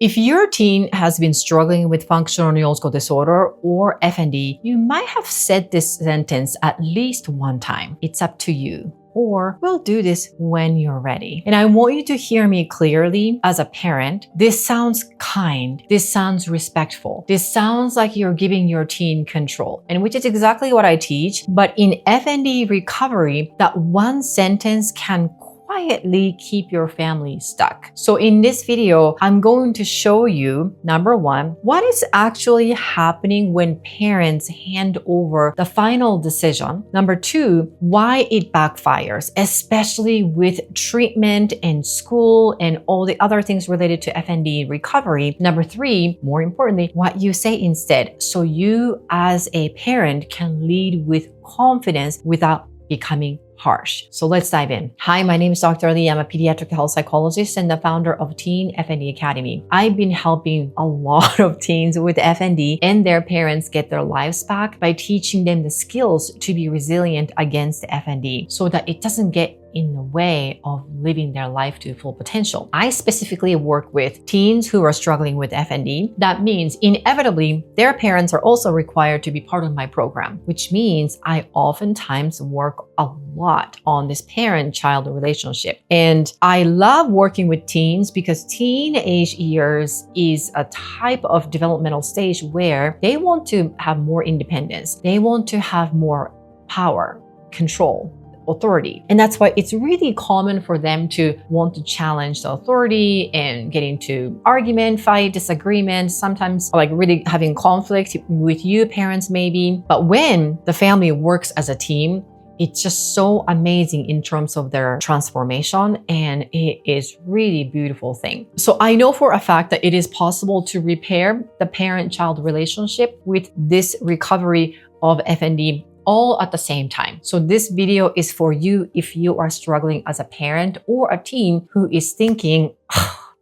If your teen has been struggling with functional neurological disorder or FND, you might have said this sentence at least one time. It's up to you. Or we'll do this when you're ready. And I want you to hear me clearly as a parent. This sounds kind. This sounds respectful. This sounds like you're giving your teen control, and which is exactly what I teach. But in FND recovery, that one sentence can quietly keep your family stuck. So in this video, I'm going to show you, number one, what is actually happening when parents hand over the final decision. Number two, why it backfires, especially with treatment and school and all the other things related to FND recovery. Number three, more importantly, what you say instead, so you as a parent can lead with confidence without becoming harsh. So let's dive in. Hi, my name is Dr. Lee. I'm a pediatric health psychologist and the founder of Teen FND Academy. I've been helping a lot of teens with FND and their parents get their lives back by teaching them the skills to be resilient against FND so that it doesn't get in the way of living their life to full potential. I specifically work with teens who are struggling with FND. That means inevitably their parents are also required to be part of my program, which means I oftentimes work a lot on this parent-child relationship. And I love working with teens because teenage years is a type of developmental stage where they want to have more independence. They want to have more power, control, authority. And that's why it's really common for them to want to challenge the authority and get into argument, fight, disagreement, sometimes like really having conflict with you parents maybe. But when the family works as a team, it's just so amazing in terms of their transformation, and it is really beautiful thing. So I know for a fact that it is possible to repair the parent-child relationship with this recovery of FND all at the same time. So this video is for you if you are struggling as a parent or a teen who is thinking,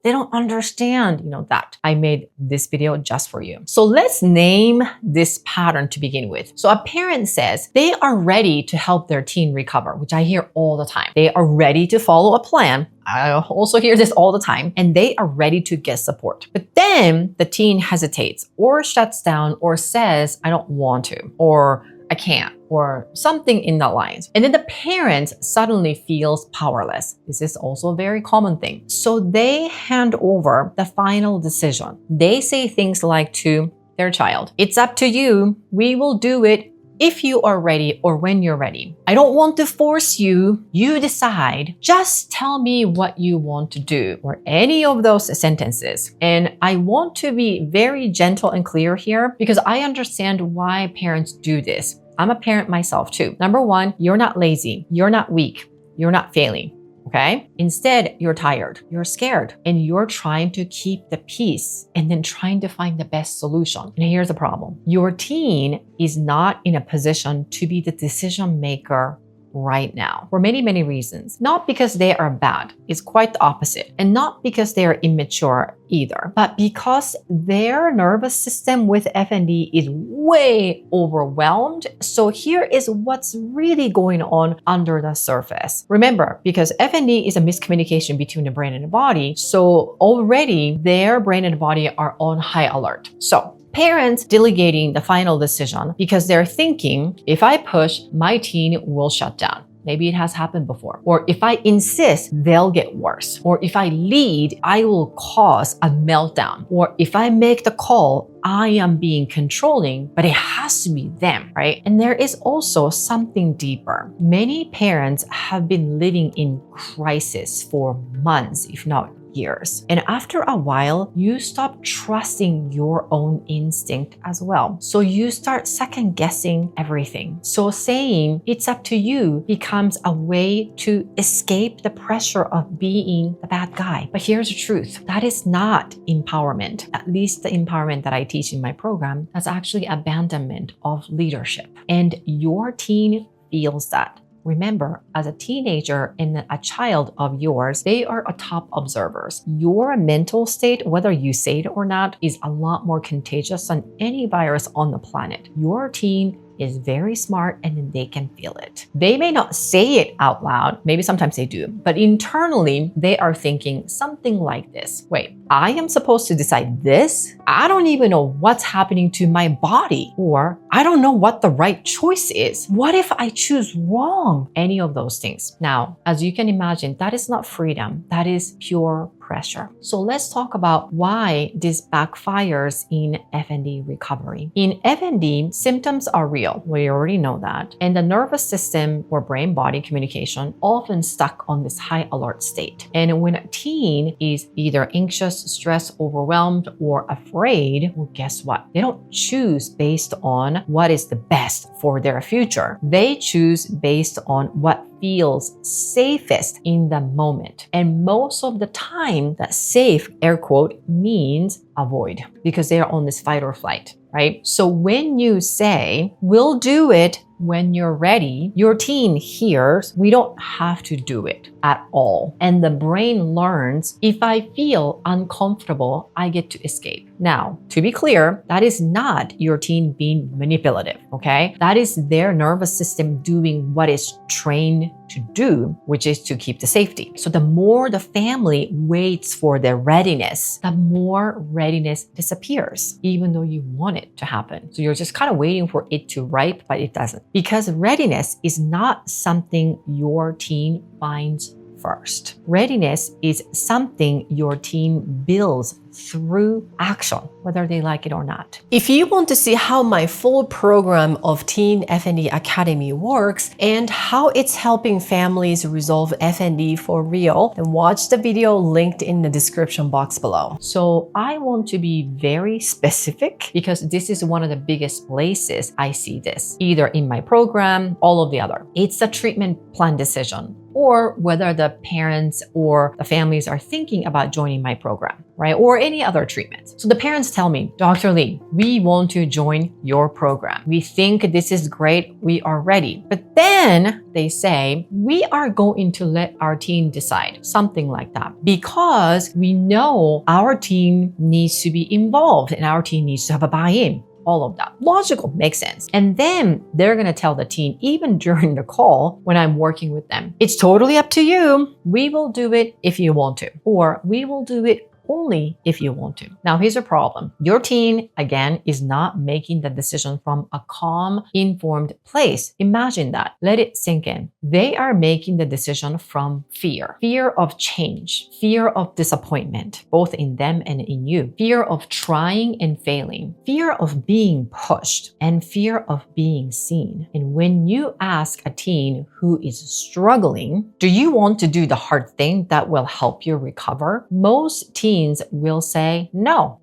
they don't understand, that. I made this video just for you. So let's name this pattern to begin with. So a parent says they are ready to help their teen recover, which I hear all the time. They are ready to follow a plan. I also hear this all the time, and they are ready to get support. But then the teen hesitates or shuts down or says, I don't want to, or I can't, or something in that lines. And then the parent suddenly feels powerless. This is also a very common thing. So they hand over the final decision. They say things like to their child, it's up to you. We will do it if you are ready or when you're ready. I don't want to force you. You decide. Just tell me what you want to do, or any of those sentences. And I want to be very gentle and clear here because I understand why parents do this. I'm a parent myself too. Number one, you're not lazy. You're not weak. You're not failing. Okay? Instead, you're tired, you're scared, and you're trying to keep the peace and then trying to find the best solution. And here's the problem. Your teen is not in a position to be the decision maker right now for many, many reasons. Not because they are bad, it's quite the opposite. And not because they are immature either, but because their nervous system with FND is way overwhelmed. So here is what's really going on under the surface. Remember, because FND is a miscommunication between the brain and the body, so already their brain and the body are on high alert. So parents delegating the final decision because they're thinking, if I push, my teen will shut down. Maybe it has happened before. Or if I insist, they'll get worse. Or if I lead, I will cause a meltdown. Or if I make the call, I am being controlling, but it has to be them, right? And there is also something deeper. Many parents have been living in crisis for months, if not years. And after a while, you stop trusting your own instinct as well. So you start second guessing everything. So saying it's up to you becomes a way to escape the pressure of being the bad guy. But here's the truth. That is not empowerment. At least the empowerment that I teach in my program, that's actually abandonment of leadership. And your teen feels that. Remember, as a teenager and a child of yours, they are top observers. Your mental state, whether you say it or not, is a lot more contagious than any virus on the planet. Your teen is very smart and then they can feel it. They may not say it out loud, maybe sometimes they do, but internally they are thinking something like this. Wait, I am supposed to decide this? I don't even know what's happening to my body, or I don't know what the right choice is. What if I choose wrong? Any of those things. Now, as you can imagine, that is not freedom. That is pure pressure. So let's talk about why this backfires in FND recovery. In FND, symptoms are real. We already know that. And the nervous system or brain-body communication often stuck on this high alert state. And when a teen is either anxious, stressed, overwhelmed, or afraid, well, guess what? They don't choose based on what is the best for their future. They choose based on what feels safest in the moment. And most of the time, that safe, air quote, means avoid, because they are on this fight or flight, right? So when you say, we'll do it when you're ready, your teen hears, we don't have to do it at all. And the brain learns, if I feel uncomfortable, I get to escape. Now, to be clear, that is not your teen being manipulative, okay? That is their nervous system doing what it's trained to do, which is to keep the safety. So the more the family waits for their readiness, the more readiness disappears, even though you want it to happen. So you're just kind of waiting for it to ripe, but it doesn't. Because readiness is not something your teen finds first. Readiness is something your teen builds through action, whether they like it or not. If you want to see how my full program of Teen FND Academy works and how it's helping families resolve FND for real, then watch the video linked in the description box below. So I want to be very specific because this is one of the biggest places I see this, either in my program, all of the other. It's a treatment plan decision, or whether the parents or the families are thinking about joining my program, right? Or any other treatment. So the parents tell me, Dr. Lee, we want to join your program. We think this is great. We are ready. But then they say, we are going to let our teen decide, something like that, because we know our teen needs to be involved and our teen needs to have a buy-in. All of that. Logical, makes sense. And then they're going to tell the teen, even during the call when I'm working with them, it's totally up to you. We will do it if you want to, or we will do it only if you want to. Now, here's a problem. Your teen, again, is not making the decision from a calm, informed place. Imagine that. Let it sink in. They are making the decision from fear. Fear of change. Fear of disappointment, both in them and in you. Fear of trying and failing. Fear of being pushed. And fear of being seen. And when you ask a teen who is struggling, do you want to do the hard thing that will help you recover? Most teens will say no.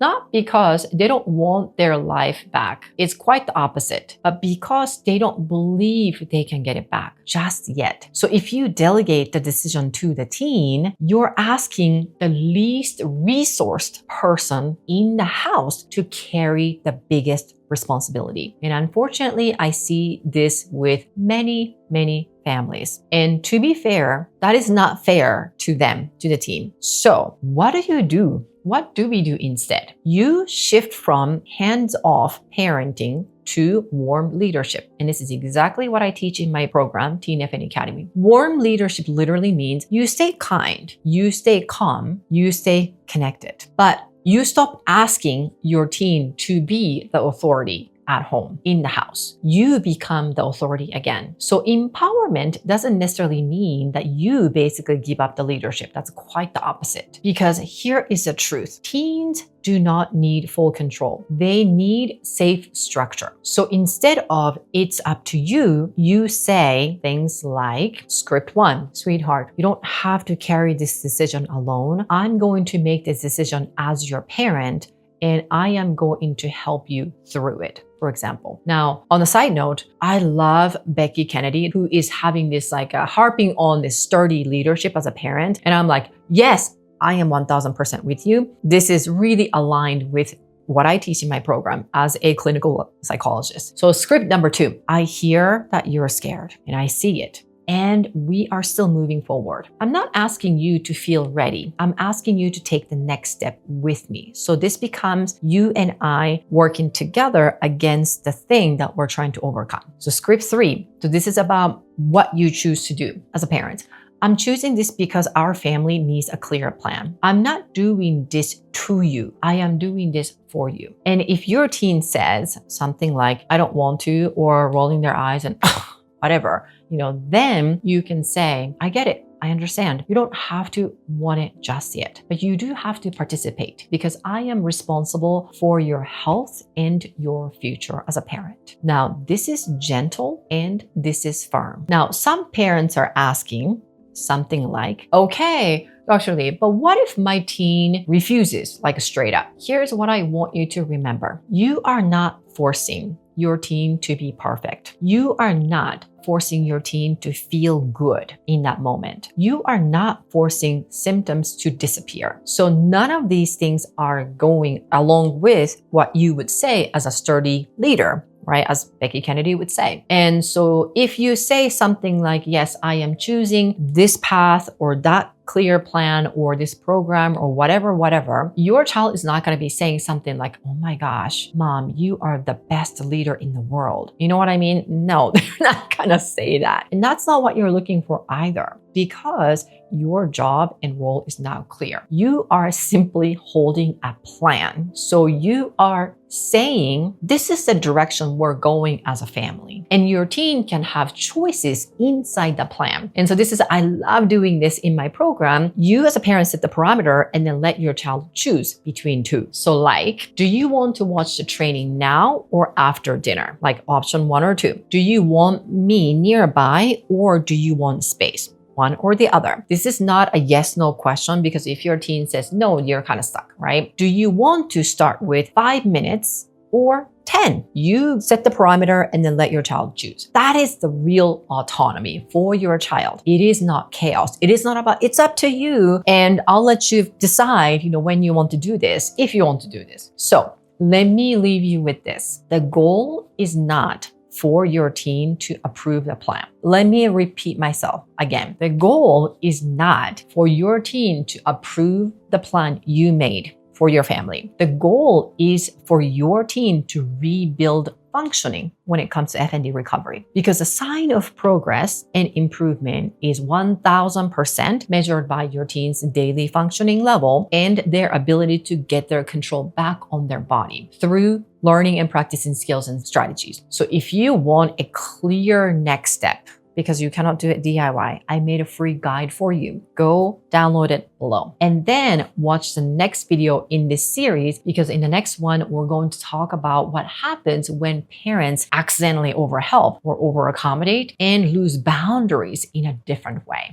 Not because they don't want their life back. It's quite the opposite, but because they don't believe they can get it back just yet. So if you delegate the decision to the teen, you're asking the least resourced person in the house to carry the biggest responsibility. And unfortunately, I see this with many families. And to be fair, that is not fair to them, to the team. So what do? What do we do instead? You shift from hands-off parenting to warm leadership. And this is exactly what I teach in my program, Teen FND Academy. Warm leadership literally means you stay kind, you stay calm, you stay connected. But you stop asking your teen to be the authority at home, in the house. You become the authority again. So empowerment doesn't necessarily mean that you basically give up the leadership. That's quite the opposite. Because here is the truth. Teens do not need full control. They need safe structure. So instead of it's up to you, you say things like, script 1, sweetheart, you don't have to carry this decision alone. I'm going to make this decision as your parent, and I am going to help you through it, for example. Now, on a side note, I love Becky Kennedy, who is having this harping on this sturdy leadership as a parent. And I'm like, yes, I am 1000% with you. This is really aligned with what I teach in my program as a clinical psychologist. So script number 2, I hear that you're scared and I see it. And we are still moving forward. I'm not asking you to feel ready. I'm asking you to take the next step with me. So this becomes you and I working together against the thing that we're trying to overcome. So script 3. So this is about what you choose to do as a parent. I'm choosing this because our family needs a clear plan. I'm not doing this to you. I am doing this for you. And if your teen says something like, I don't want to, or rolling their eyes and whatever, then you can say, I get it. I understand. You don't have to want it just yet, but you do have to participate because I am responsible for your health and your future as a parent. Now, this is gentle and this is firm. Now, some parents are asking something like, okay, Dr. Lee, but what if my teen refuses, like straight up? Here's what I want you to remember. You are not forcing your teen to be perfect. You are not forcing your teen to feel good in that moment. You are not forcing symptoms to disappear. So none of these things are going along with what you would say as a sturdy leader, right? As Becky Kennedy would say. And so if you say something like, yes, I am choosing this path or that clear plan or this program or whatever, your child is not going to be saying something like, oh my gosh, mom, you are the best leader in the world. You know what I mean? No, they're not going to say that. And that's not what you're looking for either, because your job and role is now clear. You are simply holding a plan. So you are saying, this is the direction we're going as a family. And your teen can have choices inside the plan. And so I love doing this in my program. You as a parent set the parameter and then let your child choose between two. So like, do you want to watch the training now or after dinner? Like option 1 or 2. Do you want me nearby or do you want space? One or the other. This is not a yes/no question, because if your teen says no, you're kind of stuck, right? Do you want to start with 5 minutes or 10? You set the parameter and then let your child choose. That is the real autonomy for your child. It is not chaos. It is not about, it's up to you and I'll let you decide, when you want to do this, if you want to do this. So let me leave you with this. The goal is not for your teen to approve the plan. Let me repeat myself again. The goal is not for your teen to approve the plan you made for your family. The goal is for your teen to rebuild functioning when it comes to FND recovery, because a sign of progress and improvement is 1000% measured by your teen's daily functioning level and their ability to get their control back on their body through learning and practicing skills and strategies. So if you want a clear next step, because you cannot do it DIY, I made a free guide for you. Go download it below. And then watch the next video in this series, because in the next one, we're going to talk about what happens when parents accidentally overhelp or over accommodate and lose boundaries in a different way.